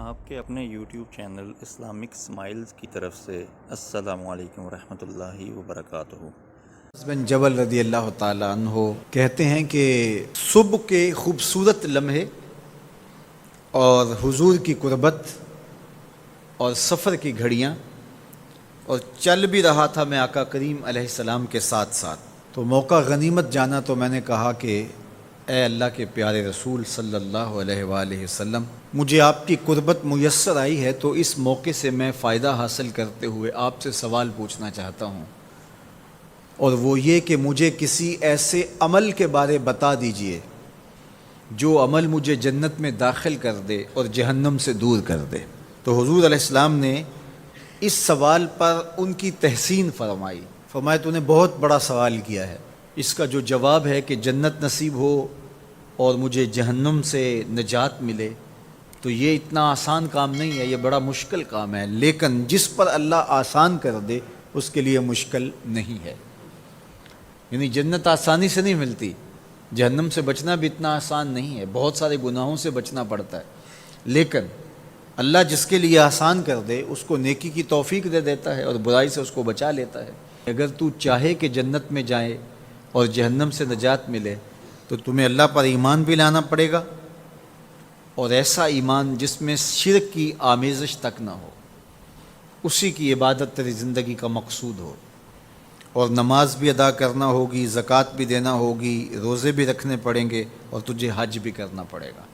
آپ کے اپنے یوٹیوب چینل اسلامک اسمائلز کی طرف سے السلام علیکم ورحمۃ اللہ وبرکاتہ۔ بن جبل رضی اللہ تعالیٰ عنہ کہتے ہیں کہ صبح کے خوبصورت لمحے اور حضور کی قربت اور سفر کی گھڑیاں اور چل بھی رہا تھا میں آقا کریم علیہ السلام کے ساتھ ساتھ، تو موقع غنیمت جانا تو میں نے کہا کہ اے اللہ کے پیارے رسول صلی اللہ علیہ وآلہ وسلم، مجھے آپ کی قربت میسر آئی ہے تو اس موقع سے میں فائدہ حاصل کرتے ہوئے آپ سے سوال پوچھنا چاہتا ہوں، اور وہ یہ کہ مجھے کسی ایسے عمل کے بارے بتا دیجئے جو عمل مجھے جنت میں داخل کر دے اور جہنم سے دور کر دے۔ تو حضور علیہ السلام نے اس سوال پر ان کی تحسین فرمایا تو نے بہت بڑا سوال کیا ہے، اس کا جو جواب ہے کہ جنت نصیب ہو اور مجھے جہنم سے نجات ملے تو یہ اتنا آسان کام نہیں ہے، یہ بڑا مشکل کام ہے، لیکن جس پر اللہ آسان کر دے اس کے لیے مشکل نہیں ہے۔ یعنی جنت آسانی سے نہیں ملتی، جہنم سے بچنا بھی اتنا آسان نہیں ہے، بہت سارے گناہوں سے بچنا پڑتا ہے، لیکن اللہ جس کے لیے آسان کر دے اس کو نیکی کی توفیق دے دیتا ہے اور برائی سے اس کو بچا لیتا ہے۔ اگر تو چاہے کہ جنت میں جائے اور جہنم سے نجات ملے تو تمہیں اللہ پر ایمان بھی لانا پڑے گا، اور ایسا ایمان جس میں شرک کی آمیزش تک نہ ہو، اسی کی عبادت تیری زندگی کا مقصود ہو، اور نماز بھی ادا کرنا ہوگی، زکوٰۃ بھی دینا ہوگی، روزے بھی رکھنے پڑیں گے، اور تجھے حج بھی کرنا پڑے گا۔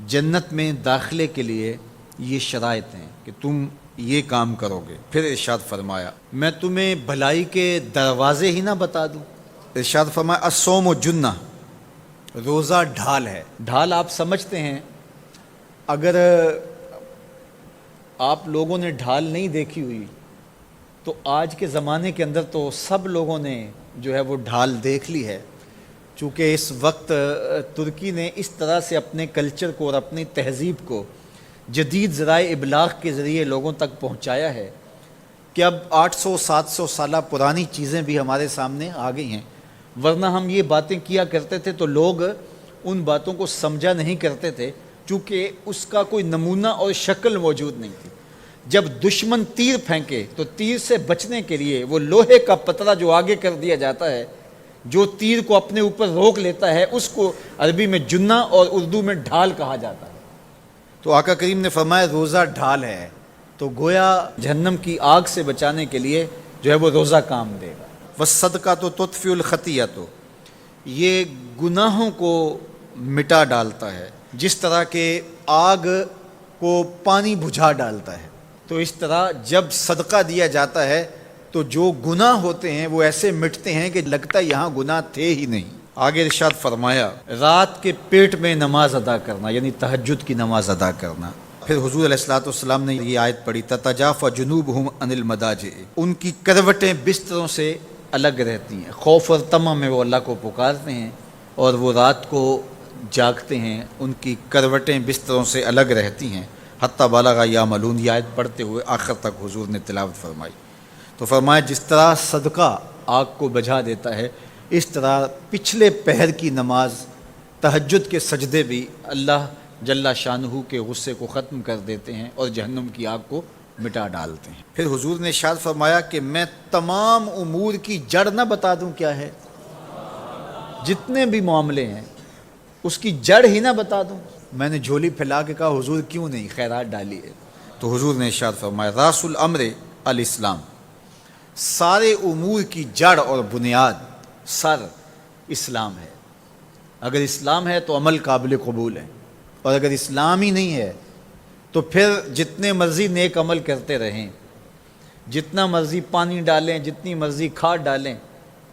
جنت میں داخلے کے لیے یہ شرائط ہیں کہ تم یہ کام کرو گے۔ پھر ارشاد فرمایا میں تمہیں بھلائی کے دروازے ہی نہ بتا دوں۔ ارشاد فرمایا الصوم جنہ، روزہ ڈھال ہے۔ ڈھال آپ سمجھتے ہیں، اگر آپ لوگوں نے ڈھال نہیں دیکھی ہوئی تو آج کے زمانے کے اندر تو سب لوگوں نے جو ہے وہ ڈھال دیکھ لی ہے، چونکہ اس وقت ترکی نے اس طرح سے اپنے کلچر کو اور اپنی تہذیب کو جدید ذرائع ابلاغ کے ذریعے لوگوں تک پہنچایا ہے کہ اب 800-700 سالہ پرانی چیزیں بھی ہمارے سامنے آ گئی ہیں، ورنہ ہم یہ باتیں کیا کرتے تھے تو لوگ ان باتوں کو سمجھا نہیں کرتے تھے، چونکہ اس کا کوئی نمونہ اور شکل موجود نہیں تھی۔ جب دشمن تیر پھینکے تو تیر سے بچنے کے لیے وہ لوہے کا پتلا جو آگے کر دیا جاتا ہے، جو تیر کو اپنے اوپر روک لیتا ہے، اس کو عربی میں جنہ اور اردو میں ڈھال کہا جاتا ہے۔ تو آقا کریم نے فرمایا روزہ ڈھال ہے، تو گویا جہنم کی آگ سے بچانے کے لیے جو ہے وہ روزہ کام دے گا۔ والصدقۃ تطفئ الخطیئۃ، یہ گناہوں کو مٹا ڈالتا ہے، جس طرح کہ آگ کو پانی بجھا ڈالتا ہے، تو اس طرح جب صدقہ دیا جاتا ہے تو جو گناہ ہوتے ہیں وہ ایسے مٹتے ہیں کہ لگتا ہے یہاں گناہ تھے ہی نہیں۔ آگے ارشاد فرمایا رات کے پیٹ میں نماز ادا کرنا، یعنی تہجد کی نماز ادا کرنا۔ پھر حضور علیہ الصلوۃ والسلام نے یہ آیت پڑھی تتجافی جنوبہم عن المضاجع، ان کی کروٹیں بستروں سے الگ رہتی ہیں، خوف اور طمع میں وہ اللہ کو پکارتے ہیں اور وہ رات کو جاگتے ہیں، ان کی کروٹیں بستروں سے الگ رہتی ہیں، حتی بلغ یعملون، یہ آیت پڑھتے ہوئے آخر تک حضور نے تلاوت فرمائی۔ تو فرمایا جس طرح صدقہ آگ کو بجھا دیتا ہے، اس طرح پچھلے پہر کی نماز، تہجد کے سجدے بھی اللہ جل شانہ کے غصے کو ختم کر دیتے ہیں اور جہنم کی آگ کو مٹا ڈالتے ہیں۔ پھر حضور نے ارشاد فرمایا کہ میں تمام امور کی جڑ نہ بتا دوں کیا ہے، جتنے بھی معاملے ہیں اس کی جڑ ہی نہ بتا دوں۔ میں نے جھولی پھیلا کے کہا حضور کیوں نہیں، خیرات ڈالی ہے، تو حضور نے ارشاد فرمایا راس الامر الاسلام، سارے امور کی جڑ اور بنیاد، سر اسلام ہے۔ اگر اسلام ہے تو عمل قابل قبول ہے، اور اگر اسلام ہی نہیں ہے تو پھر جتنے مرضی نیک عمل کرتے رہیں، جتنا مرضی پانی ڈالیں، جتنی مرضی کھاد ڈالیں،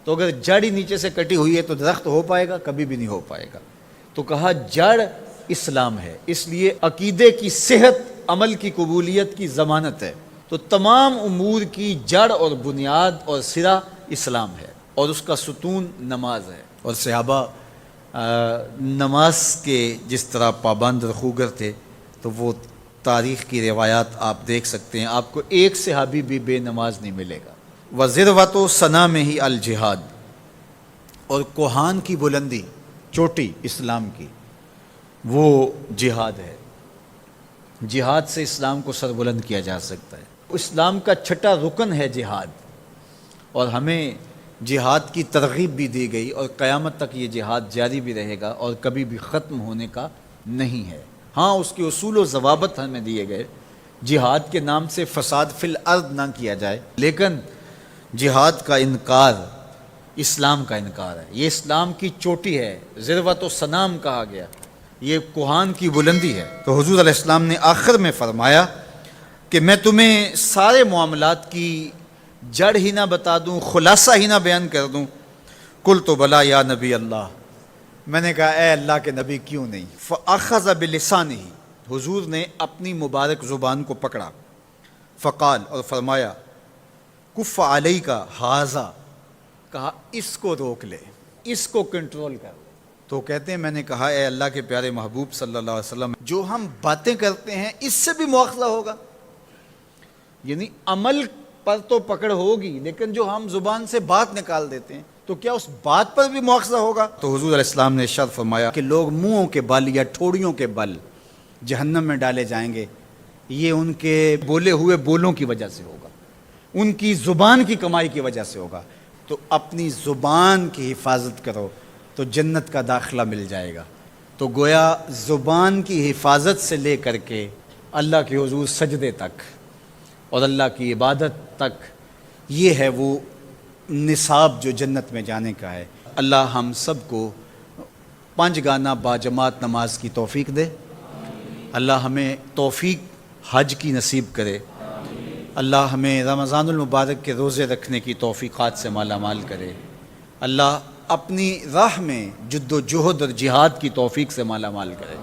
تو اگر جڑ ہی نیچے سے کٹی ہوئی ہے تو درخت ہو پائے گا؟ کبھی بھی نہیں ہو پائے گا۔ تو کہا جڑ اسلام ہے، اس لیے عقیدے کی صحت عمل کی قبولیت کی ضمانت ہے، تو تمام امور کی جڑ اور بنیاد اور سرا اسلام ہے، اور اس کا ستون نماز ہے۔ اور صحابہ نماز کے جس طرح پابند رخوگر تھے، تو وہ تاریخ کی روایات آپ دیکھ سکتے ہیں، آپ کو ایک صحابی بھی بے نماز نہیں ملے گا۔ وذروۃ صنامہ الجہاد، اور کوہان کی بلندی، چوٹی اسلام کی، وہ جہاد ہے۔ جہاد سے اسلام کو سربلند کیا جا سکتا ہے۔ اسلام کا چھٹا رکن ہے جہاد، اور ہمیں جہاد کی ترغیب بھی دی گئی، اور قیامت تک یہ جہاد جاری بھی رہے گا اور کبھی بھی ختم ہونے کا نہیں ہے۔ ہاں، اس کے اصول و ضوابط ہمیں دیے گئے، جہاد کے نام سے فساد فی الارض نہ کیا جائے، لیکن جہاد کا انکار اسلام کا انکار ہے۔ یہ اسلام کی چوٹی ہے، ذروۃ و سنام کہا گیا، یہ کوہان کی بلندی ہے۔ تو حضور علیہ السلام نے آخر میں فرمایا کہ میں تمہیں سارے معاملات کی جڑ ہی نہ بتا دوں، خلاصہ ہی نہ بیان کر دوں؟ قلت بلا یا نبی اللہ، میں نے کہا اے اللہ کے نبی کیوں نہیں؟ فاخذ بلسانہ، حضور نے اپنی مبارک زبان کو پکڑا، فقال، اور فرمایا، کف علیک ھذا، کہا اس کو روک لے، اس کو کنٹرول کر۔ تو کہتے ہیں میں نے کہا اے اللہ کے پیارے محبوب صلی اللہ علیہ وسلم، جو ہم باتیں کرتے ہیں اس سے بھی مواخذہ ہوگا؟ یعنی عمل پر تو پکڑ ہوگی، لیکن جو ہم زبان سے بات نکال دیتے ہیں تو کیا اس بات پر بھی مواخذہ ہوگا؟ تو حضور علیہ السلام نے ارشاد فرمایا کہ لوگ منہوں کے بل یا ٹھوڑیوں کے بل جہنم میں ڈالے جائیں گے، یہ ان کے بولے ہوئے بولوں کی وجہ سے ہوگا، ان کی زبان کی کمائی کی وجہ سے ہوگا۔ تو اپنی زبان کی حفاظت کرو تو جنت کا داخلہ مل جائے گا۔ تو گویا زبان کی حفاظت سے لے کر کے اللہ کے حضور سجدے تک اور اللہ کی عبادت تک، یہ ہے وہ نصاب جو جنت میں جانے کا ہے۔ اللہ ہم سب کو 5 گانا باجماعت نماز کی توفیق دے، اللہ ہمیں توفیق حج کی نصیب کرے، اللہ ہمیں رمضان المبارک کے روزے رکھنے کی توفیقات سے مالا مال کرے، اللہ اپنی راہ میں جد و جہد اور جہاد کی توفیق سے مالا مال کرے۔